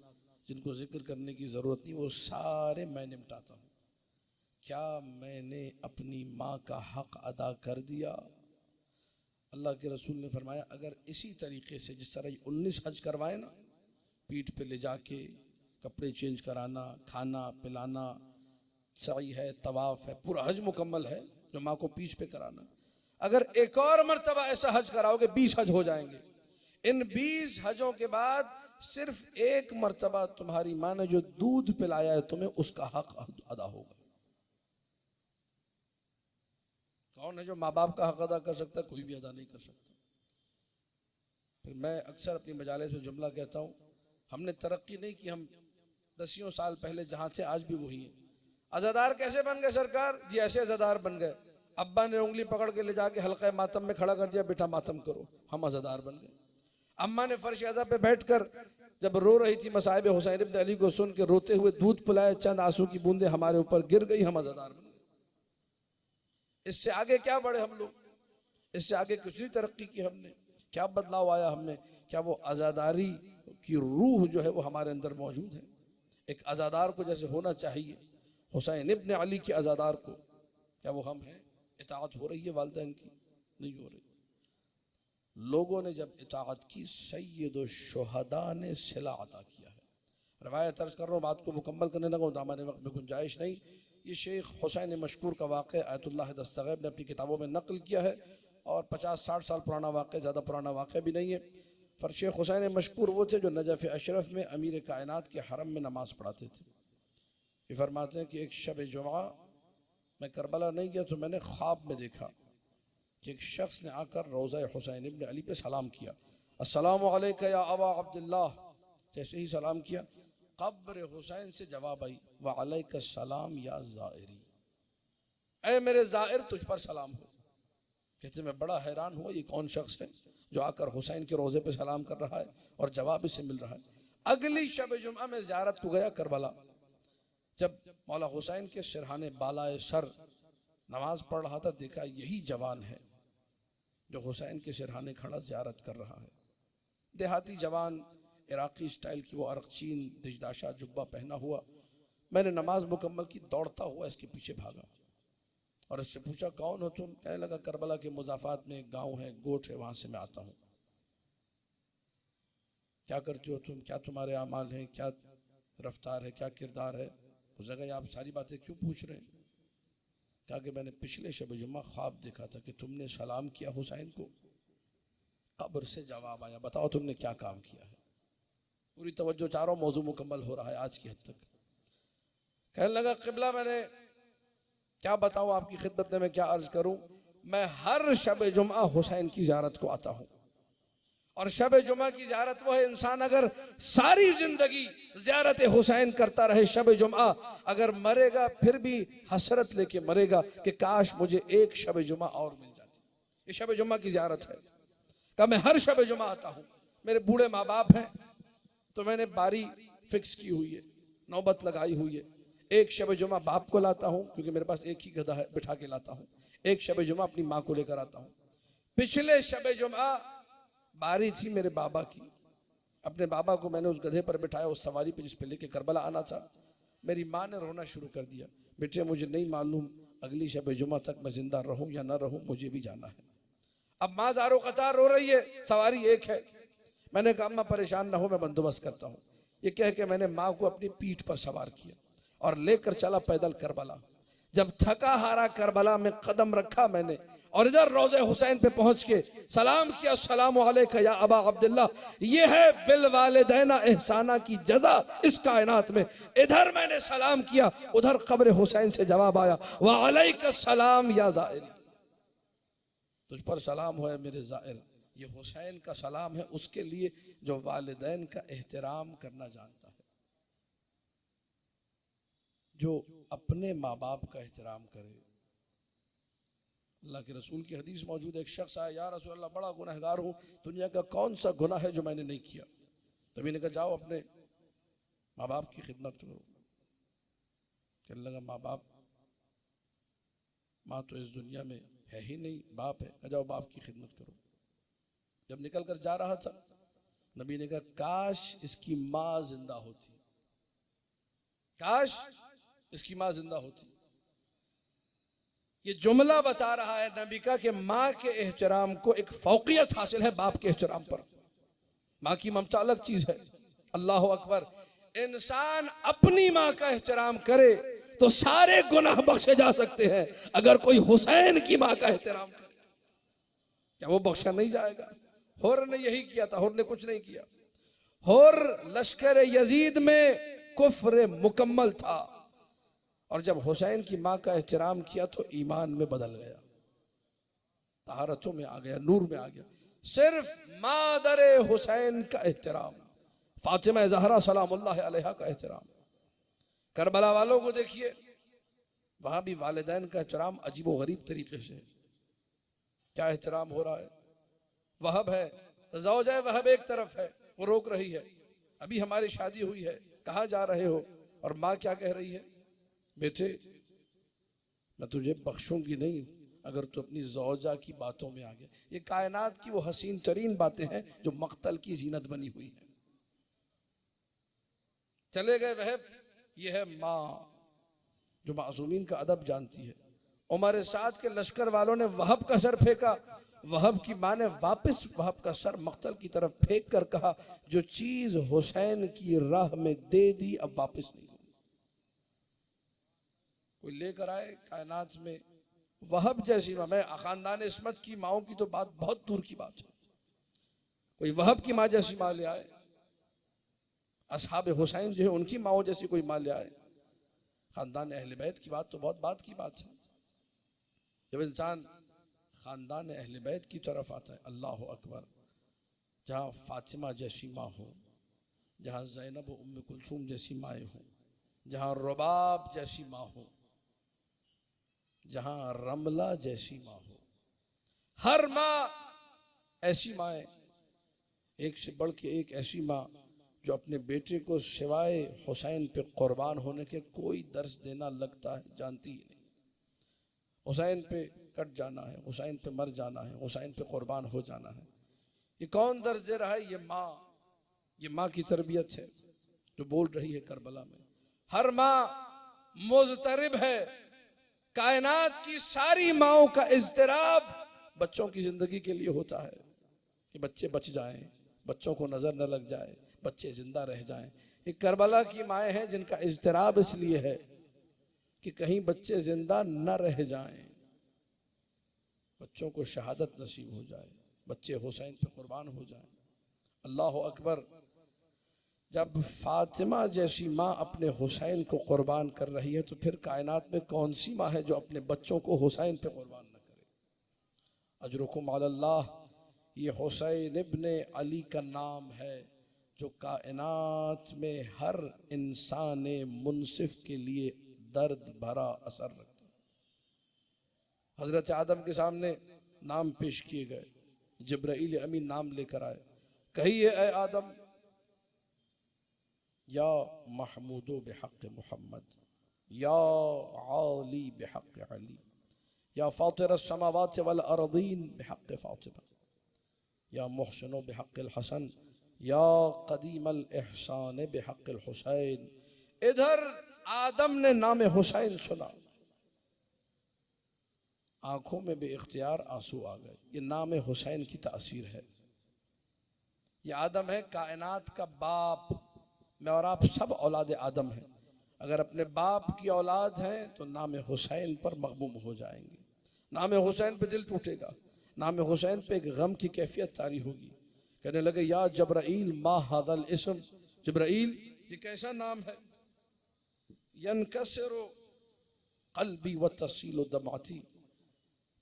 Speaker 1: जिनको जिक्र करने की ज़रूरत नहीं, वो सारे मैं निपटाता हूँ। क्या मैंने अपनी माँ का हक अदा कर दिया? अल्लाह के रसूल ने फरमाया, अगर इसी तरीके से जिस तरह 19 हज करवाए ना, पीठ पे ले जाके कपड़े चेंज कराना, खाना पिलाना, सई है, तवाफ है, पूरा हज मुकम्मल है जो माँ को पीठ पे कराना, अगर एक और मर्तबा ऐसा हज कराओगे 20 हज हो जाएंगे। इन 20 हजों के बाद सिर्फ एक मर्तबा तुम्हारी माँ ने जो दूध पिलाया है तुम्हें, उसका हक अदा होगा। कौन है जो माँ बाप का हक अदा कर सकता है? कोई भी अदा नहीं कर सकता। फिर मैं अक्सर अपनी मजालिस में जुमला कहता हूँ, हमने तरक्की नहीं की, हम 10 साल पहले जहाँ थे आज भी वही हैं। अज़ादार कैसे बन गए सरकार? जी ऐसे अज़ादार बन गए, अब्बा ने उंगली पकड़ के ले जाके हल्का मातम में खड़ा कर दिया, बेटा मातम करो, हम अज़ादार बन गए। अम्मा ने फर्श अज़ा पे बैठकर जब रो रही थी मसाइब हुसैन इब्न अली को सुन के, रोते हुए दूध पिलाए, चंद आंसू की बूंदें हमारे ऊपर गिर गई, हम अज़ादार बन गए। इससे आगे क्या बढ़े हम लोग? इससे आगे कुछ नहीं तरक्की की हमने। क्या बदलाव आया हमें? क्या वो आज़ादारी की रूह जो है वो हमारे अंदर मौजूद है? एक आज़ादार को जैसे होना चाहिए हुसैन इब्न अली के आज़ादार को, क्या वो हम हैं? इताअत हो रही है वालिदैन की? नहीं हो रही। लोगों ने जब इताअत की, सैयद शुहदा ने सिला अता किया है। रवायत अर्ज कर रहा हूँ, बात को मुकम्मल करने लगा तो हमारे वक्त में गुंजाइश नहीं। ये शेख हुसैन मशकूर का वाक़या आयतुल्लाह दस्तगैब ने अपनी किताबों में नकल किया है और 50-60 साल पुराना वाक़या, ज़्यादा पुराना वाक़या भी नहीं है। पर शेख हुसैन मशकूर वो थे जो नजफ़ अशरफ में अमीर कायनात के हरम में नमाज़ पढ़ाते थे। ये फरमाते हैं कि एक शब जुमा मैं करबला नहीं गया तो मैंने ख्वाब में देखा कि एक शख्स ने आकर रोज़ा हुसैन इब्न अली पे सलाम किया, अस्सलामु अलैका या अबा अब्दुल्लाह। जैसे ही सलाम किया, कब्र हुसैन से जवाब आई, व अलैका सलाम या ज़ाइरी, ऐ मेरे ज़ाइर तुझ पर सलाम हो। कहते मैं बड़ा हैरान हुआ, ये कौन शख्स है जो आकर हुसैन के रोज़े पे सलाम कर रहा है और जवाब इससे मिल रहा है। अगली शब जुमा में ज़ियारत को गया करबला, जब मौला हुसैन के सिरहाने बालाए सर नमाज पढ़ रहा था, देखा यही जवान है जो हुसैन के सिरहाने खड़ा ज़ियारत कर रहा है। देहाती जवान, इराकी स्टाइल की वो अरकचीन दिशदाशा जुब्बा पहना हुआ। मैंने नमाज मुकम्मल की, दौड़ता हुआ इसके पीछे भागा और इससे पूछा कौन हो तुम। कहने लगा करबला के मुजाफात में एक गाँव है, गोठ है, वहाँ से मैं आता हूँ। क्या करते हो तुम, क्या तुम्हारे अमाल हैं, क्या रफ्तार है, क्या किरदार है। उस जगह आप सारी बातें क्यों पूछ रहे हैं। कहा कि मैंने पिछले शब जुम्मा ख्वाब देखा था कि तुमने सलाम किया हुसैन को। कब्र से जवाब आया, बताओ तुमने क्या काम किया है। पूरी तवज्जो चारों, मौजू मुकम्मल हो रहा है आज की हद तक। कहने लगा किबला मैंने क्या बताऊं आपकी खिदमत में, मैं क्या अर्ज करूं। मैं हर शब जुम्मा हुसैन की ज़ियारत को आता हूं। और शब जुमा की ज़ियारत वो है, इंसान अगर सारी जिंदगी ज़ियारत हुसैन करता रहे, शब जुमा अगर मरेगा फिर भी हसरत लेके मरेगा कि काश मुझे एक शब जुमा और मिल जाती। ये शब जुमा की ज़ियारत है। कहा मैं हर शब जुमा आता हूँ। मेरे बूढ़े माँ बाप हैं तो मैंने बारी फिक्स की हुई है, नौबत लगाई हुई है। एक शब जुमा बाप को लाता हूँ क्योंकि मेरे पास एक ही गधा है, बिठा के लाता हूँ। एक शब जुमा अपनी माँ को लेकर आता हूँ। पिछले शब जुमा बारी थी मेरे बाबा की, अपने बाबा को मैंने उस गधे पर बिठाया, उस सवारी पे जिस पे लेके करबला आना था। मेरी माँ ने रोना शुरू कर दिया, बेटे मुझे नहीं मालूम अगली शब जुमा तक मैं जिंदा रहूं या ना रहूं, मुझे भी जाना है। अब माँ दारो कतार रो रही है, सवारी एक है। मैंने कहा अम्मा परेशान ना हो, मैं बंदोबस्त करता हूँ। ये कह के मैंने माँ को अपनी पीठ पर सवार किया और लेकर चला पैदल करबला। जब थका हारा करबला में कदम रखा मैंने और इधर रोज़े हुसैन पे पहुंच के सलाम किया, अस्सलामु अलैका या अबा अब्दुल्लाह। ये है बिल वालिदैना एहसाना की जज़ा इस कायनात में। इधर मैंने सलाम किया, उधर कब्र हुसैन से जवाब आया, व अलैका सलाम या ज़ाइरी, तुझ पर सलाम हो मेरे ज़ाइर। ये हुसैन का सलाम है उसके लिए जो वालिदैन का एहतराम करना जानता है, जो अपने माँ बाप का एहतराम करे। अल्लाह के रसूल की हदीस मौजूद है, एक शख्स आया, या रसूल अल्लाह बड़ा गुनहगार हूँ, दुनिया का कौन सा गुनाह है जो मैंने नहीं किया। तभी ने कहा जाओ अपने माँ बाप की खिदमत करो। कहने लगा माँ बाप, माँ तो इस दुनिया में है ही नहीं, बाप है। कहा जाओ बाप की खिदमत करो। जब निकल कर जा रहा था, नबी ने कहा काश इसकी माँ जिंदा होती, काश इसकी माँ जिंदा होती। ये जुमला बता रहा है नबी का कि माँ के एहतराम को एक फौकियत हासिल है बाप के एहतराम पर। माँ की ममता अलग चीज है। अल्लाह अकबर। इंसान अपनी माँ का एहतराम करे तो सारे गुनाह बख्शे जा सकते हैं, अगर कोई हुसैन की माँ का एहतराम करे क्या वो बख्शा नहीं जाएगा। हुर ने यही किया था, हुर ने कुछ नहीं किया। हुर लश्कर यजीद में कुफ्र मुकम्मल था और जब हुसैन की माँ का एहतराम किया तो ईमान में बदल गया, तहारतों में आ गया, नूर में आ गया। सिर्फ मादरे हुसैन का एहतराम, फातिमा ज़हरा सलामुल्लाह अलैहा का एहतराम। करबला वालों को देखिए, वहां भी वालिदैन का एहतराम अजीब व गरीब तरीके से। क्या एहतराम हो रहा है। वहब है, ज़ौजा वहब एक तरफ है, वो रोक रही है, अभी हमारी शादी हुई है, कहाँ जा रहे हो। और माँ क्या कह रही है, बेटे मैं तुझे बख्शूंगी नहीं अगर तू अपनी ज़ौजा की बातों में आ गया। ये कायनात की वो हसीन तरीन बातें हैं जो मक्तल की जीनत बनी हुई है। चले गए वहब। ये है माँ जो मासूमीन का अदब जानती है। उमर साद के लश्कर वालों ने वहब का सर फेंका, वहब की माँ ने वापस वहब का सर मक्तल की तरफ फेंक कर कहा, जो चीज हुसैन की राह में दे दी अब वापस नहीं दूंगी। कोई लेकर आए कायनात में वहब जैसी माँ, मैं खानदान इस्मत की माओ की तो बात बहुत दूर की बात है, कोई वहब की माँ जैसी माँ ले आए, असहाब हुसैन जो है उनकी माओ जैसी कोई माँ ले आए। खानदान अहले बैत की बात तो बहुत बात की बात है। जब इंसान खानदान अहले बैत की तरफ आता है, अल्लाह अकबर, जहाँ फातिमा जैसी माँ हो, जहाँ ज़ैनब उम्मे कुलसूम जैसी माएँ हों, जहाँ रुबाब जैसी माँ हो, जहाँ रमला जैसी माँ हो, हर माँ ऐसी माएँ, एक से बढ़ के एक ऐसी माँ जो अपने बेटे को सिवाय हुसैन पे कुर्बान होने के कोई दर्स देना लगता है जानती ही नहीं। हुसैन पे कट जाना है, हुसैन पे मर जाना है, हुसैन पे कुर्बान हो जाना है, ये कौन दर्ज दे रहा है? ये माँ की तरबियत है जो बोल रही है करबला में। हर माँ मुज़तरिब है। कायनात की सारी माओं का इज़्तिराब बच्चों की जिंदगी के लिए होता है कि बच्चे बच जाएं, बच्चों को नजर न लग जाए, बच्चे जिंदा रह जाएं। ये करबला की माएँ हैं जिनका इज़्तिराब इसलिए है कि कहीं बच्चे जिंदा न रह जाएं, बच्चों को शहादत नसीब हो जाए, बच्चे हुसैन पे कुर्बान हो जाएं। अल्लाह अकबर। जब फातिमा जैसी माँ अपने हुसैन को कुर्बान कर रही है तो फिर कायनात में कौन सी माँ है जो अपने बच्चों को हुसैन पे कुर्बान न करे? अजरुकुम अलल्लाह, ये हुसैन इब्ने अली का नाम है जो कायनात में हर इंसान मुनसिफ के लिए दर्द भरा असर रखता है। हजरत आदम के सामने नाम पेश किए गए, जिब्राइल अमीन नाम लेकर आए, कहिए ए आदम, या महमूदो बेहक़ मोहम्मद, या आली बेहक़ अली, या फातिर समावात वल अर्दीन बेहक़ फातिमा, या मुहसिनो बेहक़ हसन, या कदीम अल एहसान बेहक़ हुसैन। इधर आदम ने नाम हुसैन सुना, आंखों में बेइख्तियार आंसू आ गए। ये नाम हुसैन की तासीर है। ये आदम है कायनात का बाप। मैं और आप सब औलाद आदम हैं। अगर अपने बाप की औलाद हैं तो नाम हुसैन पर मगमूम हो जाएंगे, नाम हुसैन पे दिल टूटेगा, नाम हुसैन पे एक गम की कैफियत तारी होगी। कहने लगे, या जब्राइल मा हादल इस्म, जब्राइल ये कैसा नाम है? यनकसिरु क़ल्बी व तसीलु दमाती,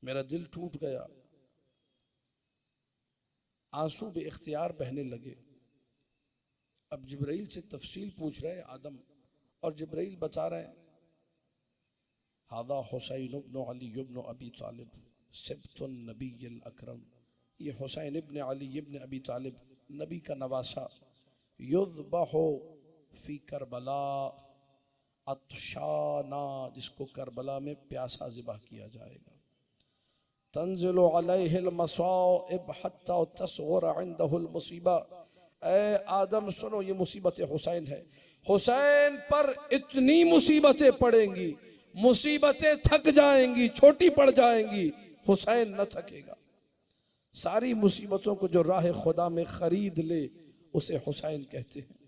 Speaker 1: मेरा दिल टूट गया, आंसू बेइख्तियार बहने लगे। अब जिब्राइल से तफसील पूछ रहे हैं आदम, और जिब्राइल बता रहे हैं, हादा हुसैन इब्न अली इब्न अबी तालिब सिब्तुन नबील अकरम, ये हुसैन इब्न अली इब्न अबी तालिब नबी का नवासा, युज़बहु फी करबला अतशाना, जिसको करबला में प्यासा ज़िबह किया जाएगा। तंज़िलु अलैहिल मसाइब हत्ता तस्ग़ुर इंदहुल मुसीबा, ए आदम सुनो, ये मुसीबत हुसैन है। हुसैन पर इतनी मुसीबतें पड़ेंगी, मुसीबतें थक जाएंगी, छोटी पड़ जाएंगी, हुसैन न थकेगा। सारी मुसीबतों को जो राह खुदा में खरीद ले उसे हुसैन कहते हैं।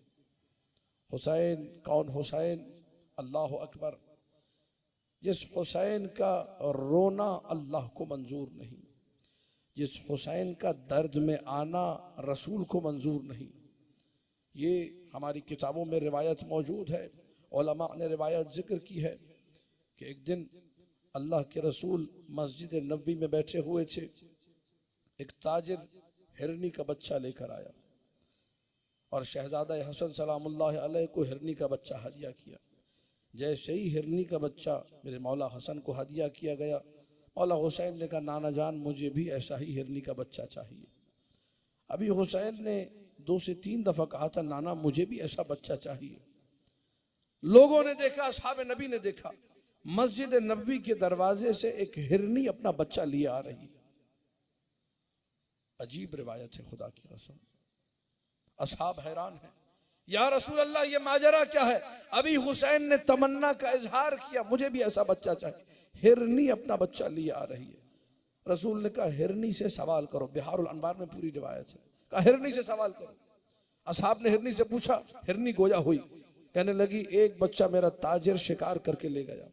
Speaker 1: हुसैन कौन? हुसैन अल्लाह अकबर, जिस हुसैन का रोना अल्लाह को मंजूर नहीं, जिस हुसैन का दर्द में आना रसूल को मंजूर नहीं। ये हमारी किताबों में रिवायत मौजूद है, उलमा ने रिवायत जिक्र की है कि एक दिन अल्लाह के रसूल मस्जिद नबवी में बैठे हुए थे, एक ताजिर हिरनी का बच्चा लेकर आया और शहजादा हसन सलामुल्लाह अलैह को हिरनी का बच्चा हदिया किया। जैसे ही हिरनी का बच्चा मेरे मौला हसन को हदिया किया गया, मौला हुसैन ने कहा, नाना जान मुझे भी ऐसा ही हिरनी का बच्चा चाहिए। अभी हुसैन ने 2 से 3 दफा कहा था, नाना मुझे भी ऐसा बच्चा चाहिए। लोगों ने देखा, असहाब नबी ने देखा, मस्जिद नबवी के दरवाजे से एक हिरनी अपना बच्चा लिए आ रही। अजीब रिवायत है, खुदा की कसम। असहाब हैरान है, या रसूल अल्लाह ये माजरा क्या है? अभी हुसैन ने तमन्ना का इजहार किया, मुझे भी ऐसा बच्चा चाहिए, हिरनी अपना बच्चा लिए आ रही है। रसूल ने कहा हिरनी से सवाल करो, बिहारुल अनवार में पूरी रिवायत है, कहा हिरनी से सवाल करो। असहाब ने हिरनी से पूछा, हिरनी गोया हुई, कहने लगी एक बच्चा मेरा ताजिर शिकार करके ले गया,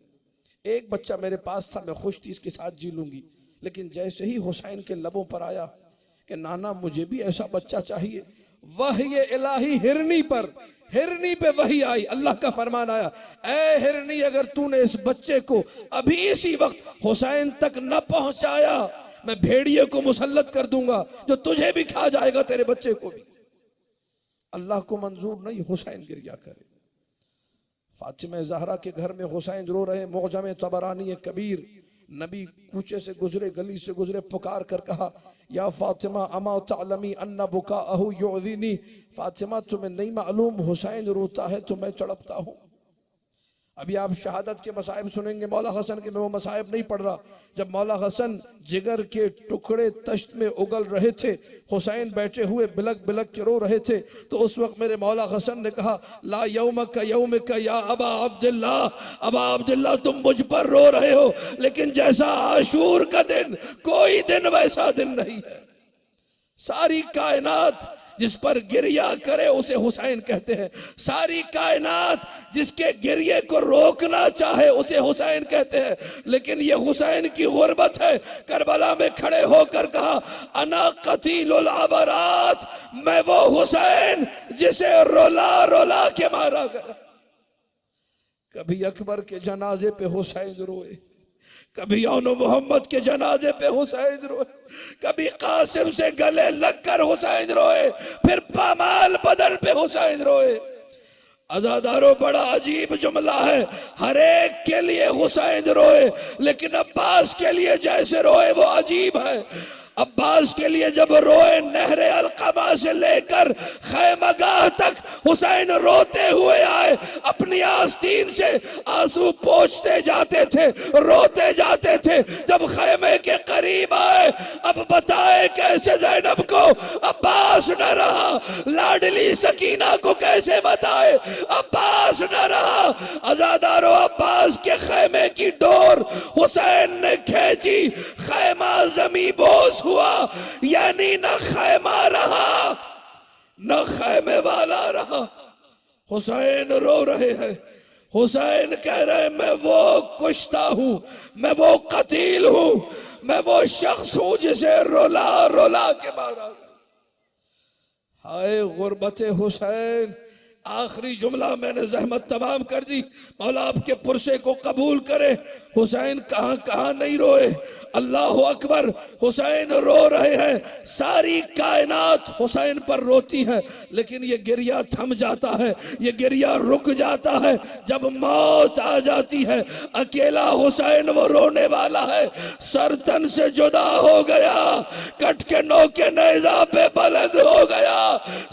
Speaker 1: एक बच्चा मेरे पास था, मैं खुश थी, इसके साथ जी लूंगी, लेकिन जैसे ही हुसैन के लबों पर आया कि नाना मुझे भी ऐसा बच्चा चाहिए, वही इलाही हिरनी पे वही आई, अल्लाह का फरमान आया, ए हिरनी अगर तूने इस बच्चे को अभी इसी वक्त हुसैन तक न पहुंचाया, मैं भेड़िए को मुसल्लत कर दूंगा जो तुझे भी खा जाएगा, तेरे बच्चे को भी। अल्लाह को मंजूर नहीं हुसैन गिरिया करे। फातिमा ज़हरा के घर में हुसैन रो रहे, मुअजम तबरानी कबीर, नबी कूचे से गुजरे, गली से गुजरे, पुकार कर कहा, या फातिमा अमा तअलमी अन्ना बुकाअहु युअज़िनी, फातिमा तुम्हें नहीं मालूम हुसैन रोता है तो मैं तड़पता हूँ। अभी आप शहादत के मसाइब सुनेंगे मौला हसन के, मैं वो मसाइब नहीं पढ़ रहा। जब मौला हसन जिगर के टुकड़े तश्त में उगल रहे थे, हुसैन बैठे हुए बिलक बिलक के रो रहे थे, तो उस वक्त मेरे मौला हसन ने कहा, ला यौमक यौमिक या अबा अब्दुल्लाह, अबा अब्दुल्लाह तुम मुझ पर रो रहे हो, लेकिन जैसा आशूर का दिन कोई दिन वैसा दिन नहीं है। सारी कायनात जिस पर गिरिया करे उसे हुसैन कहते हैं, सारी कायनात जिसके गिरिये को रोकना चाहे उसे हुसैन कहते हैं, लेकिन ये हुसैन की गुर्बत है। करबला में खड़े होकर कहा, अना कतीलुल अबरात, मैं वो हुसैन जिसे रोला रोला के मारा गया। कभी अकबर के जनाजे पे हुसैन रोए, कभी औनो मोहम्मद के जनाजे पे हुसैन रोए, कभी कासिम से गले लगकर हुसैन रोए, फिर पामाल बदन पे हुसैन रोए। अज़ादारों, बड़ा अजीब जुमला है, हर एक के लिए हुसैन रोए, लेकिन अब्बास के लिए जैसे रोए वो अजीब है। अब्बास के लिए जब रोए, नहरे अलकमा से लेकर खैमगाह तक हुसैन रोते हुए आए, अपनी आस्तीन से आंसू पोंछते जाते थे, रोते जाते थे। जब खैमे के करीब आए, अब बताए कैसे ज़ैनब को अब्बास न रहा, लाडली सकीना को कैसे बताए अब्बास न रहा। अज़ादारों, अब्बास के खैमे की डोर हुसैन ने खींची, खैमा जमी बोस हुआ, यानी न खैमा रहा न खैमे वाला रहा। हुसैन रो रहे हैं, हुसैन कह रहे मैं वो कुश्ता हूं, मैं वो कतील हूं, मैं वो शख्स हूं जिसे रोला रोला के मारा गया। हाय गुर्बत हुसैन। आखिरी जुमला मैंने जहमत तमाम कर दी, मौला आपके पुरसे को कबूल करे। हुसैन कहां कहां नहीं रोए, अल्लाह अकबर। हुसैन रो रहे हैं, सारी कायनात हुसैन पर रोती है, लेकिन ये गिरिया थम जाता है, ये गिरिया रुक जाता है जब मौत आ जाती है। अकेला हुसैन वो रोने वाला है, सर तन से जुदा हो गया, कट के नौके नेज़ा पे बुलंद हो गया,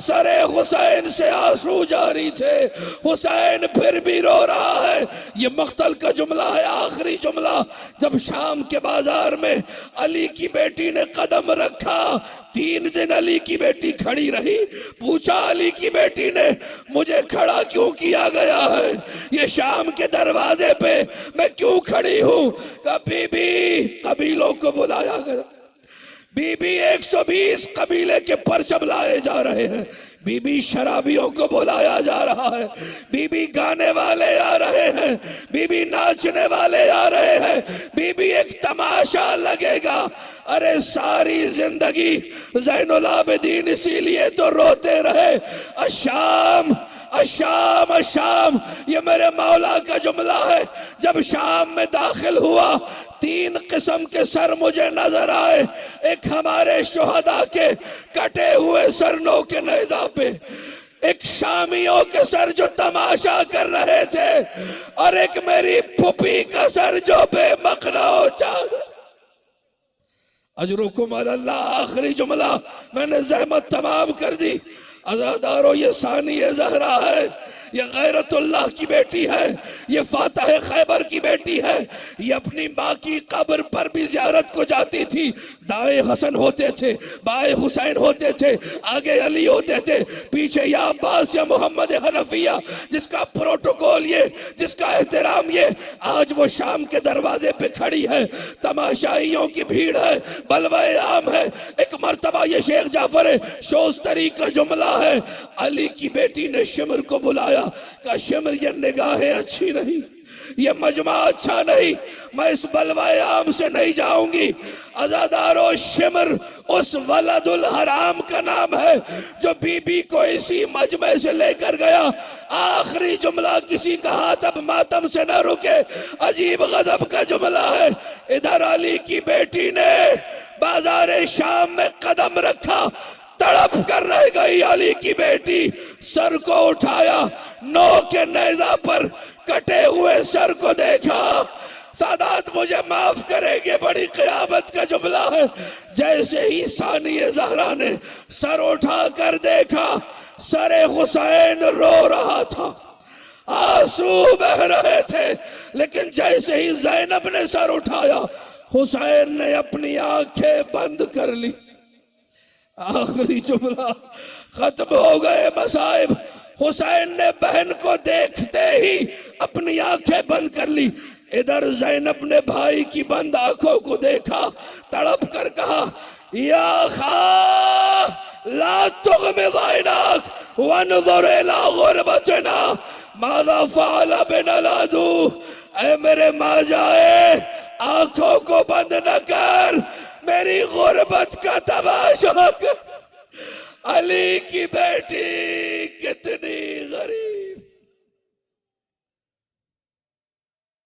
Speaker 1: सरे हुसैन से आंसू जारी थे, हुसैन फिर भी रो रहा है। ये मख्तल का जुमला है, आखिरी जुमला। जब शाम के बाजार में अली की बेटी ने कदम रखा, 3 दिन अली की बेटी खड़ी रही। पूछा अली की बेटी ने, मुझे खड़ा क्यों किया गया है, ये शाम के दरवाजे पे मैं क्यों खड़ी हूं? बीबी, कबीलों को बुलाया गया, बीबी 120 कबीले के परचम लाए जा रहे हैं, बीबी शराबियों को बुलाया जा रहा है, बीबी गाने वाले आ रहे हैं, बीबी नाचने वाले आ रहे हैं, बीबी एक तमाशा लगेगा। अरे सारी जिंदगी ज़ैनुल आबिदीन इसीलिए तो रोते रहे, अशाम अशाम अशाम। ये मेरे मौला का जुमला है। जब शाम में दाखिल हुआ, 3 किस्म के सर मुझे नजर आए। एक हमारे शुहदा के कटे हुए सरनों के नेज़ा पे, एक शामियों के सर जो तमाशा कर रहे थे, और एक मेरी फुफी का सर जो बेमखना हो चादर। अजरुकुम अल्लाह। आखिरी जुमला मैंने जहमत तमाम कर दी। अज़ादारों, ये सानिए ज़हरा है, ये गैरतुल्लाह की बेटी है, ये फातह खैबर की बेटी है। ये अपनी माँ की कब्र पर भी जियारत को जाती थी। दाएं हसन होते थे, बाएं हुसैन होते थे, आगे अली होते थे, पीछे या अब्बास या मोहम्मद हनफिया, जिसका प्रोटोकॉल ये, जिसका एहतराम ये। आज वो शाम के दरवाजे पे खड़ी है, तमाशाइयों की भीड़ है, बलवाए आम है। एक मर्तबा ये शेख जाफर शोस्तरी का जुमला है, अली की बेटी ने शिमर को बुलाया, कहा शिमर ये निगाहें अच्छी नहीं, ये मजमा अच्छा नहीं, मैं इस बलवाए आम से नहीं जाऊंगी। अजादारो, शिमर उस वलदुल हराम का नाम है जो बीबी को इसी मजमे से लेकर गया। आखिरी जुमला किसी का हाथ अब मातम से न रुके, अजीब गजब का जुमला है। इधर अली की बेटी ने बाजारे शाम में कदम रखा, तड़प कर रह गई अली की बेटी। सर को उठाया, नो के नेजा पर कटे हुए सर को देखा। सादात मुझे माफ करेंगे, बड़ी क़यामत का जुमला है। जैसे ही सानिए ज़हरा ने सर उठा कर देखा, सरे हुसैन रो रहा था, आंसू बह रहे थे। लेकिन जैसे ही ज़ैनब ने सर उठाया, हुसैन ने अपनी आंखें बंद कर ली। आखिरी जुमला, खत्म हो गए मसाइब। हुसैन ने बहन को देखते ही अपनी आंखें बंद कर ली। इधर ज़ैनब ने भाई की बंद आंखों को देखा, तड़प कर कहा, या खा ला तुग़मिज़ ऐनाक वन्ज़ुर इला ग़ुरबतिना माज़ा फ़अल बिना लादू। ऐ मेरे माँ जाए, आंखों को बंद न कर, मेरी गुर्बत का तमाशा कर। अली की बेटी कितनी गरीब।